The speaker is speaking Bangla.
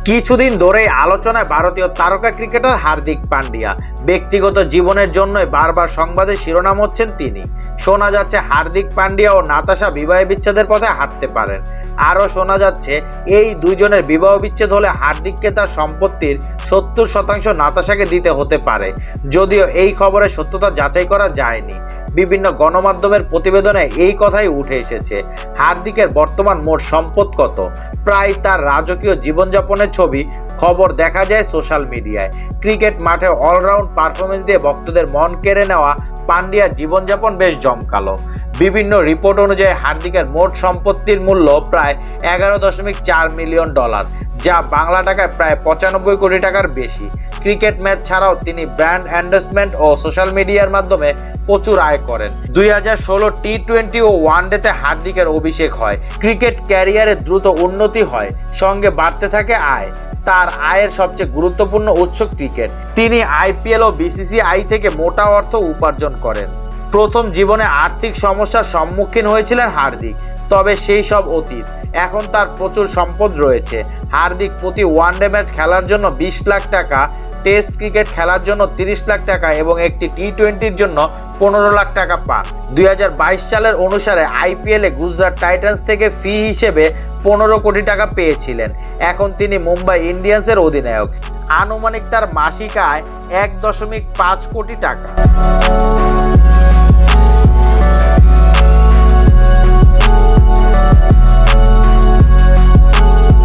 কিছুদিন ধরেই আলোচনায় ভারতীয় তারকা ক্রিকেটার হার্দিক পান্ডিয়া। ব্যক্তিগত জীবনের জন্যই বারবার সংবাদের শিরোনাম হচ্ছেন তিনি। শোনা যাচ্ছে হার্দিক পান্ডিয়া ও নাতাশা বিবাহ বিচ্ছেদের পথে হাঁটতে পারেন। আরও শোনা যাচ্ছে এই দুইজনের বিবাহ বিচ্ছেদ হলে হার্দিককে তার সম্পত্তির 70% নাতাশাকে দিতে হতে পারে, যদিও এই খবরের সত্যতা যাচাই করা যায়নি। বিভিন্ন গণমাধ্যমের প্রতিবেদনে এই কথাই উঠে এসেছে। হার্দিকের বর্তমান মোট সম্পদ কত? প্রায় তার রাজকীয় জীবনযাপনের ছবি খবর দেখা যায় সোশ্যাল মিডিয়ায়। ক্রিকেট মাঠে অলরাউন্ড পারফরমেন্স দিয়ে ভক্তদের মন কেড়ে নেওয়া পান্ডিয়ার জীবনযাপন বেশ জমকালো। বিভিন্ন রিপোর্ট অনুযায়ী হার্দিকের মোট সম্পত্তির মূল্য প্রায় $11.4 মিলিয়ন, যা বাংলা টাকায় প্রায় 95 কোটি টাকার বেশি। ক্রিকেট ম্যাচ ছাড়াও তিনি ব্র্যান্ড এন্ডোর্সমেন্ট ও সোশ্যাল মিডিয়ার মাধ্যমে প্রচুর আয় করেন। 2016 টি-20 ও ওয়ানডেতে হার্দিকের অভিষেক হয়। ক্রিকেট ক্যারিয়ারে দ্রুত উন্নতি হয়, সঙ্গে বাড়তে থাকে আয়। তার আয়ের সবচেয়ে গুরুত্বপূর্ণ উৎস ক্রিকেট। তিনি আইপিএল ও বিসিসিআই থেকে মোটা অর্থ উপার্জন করেন। প্রথম জীবনে আর্থিক সমস্যার সম্মুখীন হয়েছিলেন হার্দিক, তবে সেই সব অতীত। এখন তার প্রচুর সম্পদ রয়েছে। হার্দিক প্রতি ওয়ানডে ম্যাচ খেলার জন্য 20 লাখ টাকা, টেস্ট ক্রিকেট খেলার জন্য 30 লাখ টাকা এবং একটি টি-20-র জন্য 15 লাখ টাকা পান। 2022 সালের অনুসারে আইপিএলে গুজরাট টাইটান্স থেকে ফি হিসেবে 15 কোটি টাকা পেয়েছিলেন। এখন তিনি মুম্বাই ইন্ডিয়ান্সের অধিনায়ক। আনুমানিক তার মাসিক আয় 1.5 কোটি টাকা।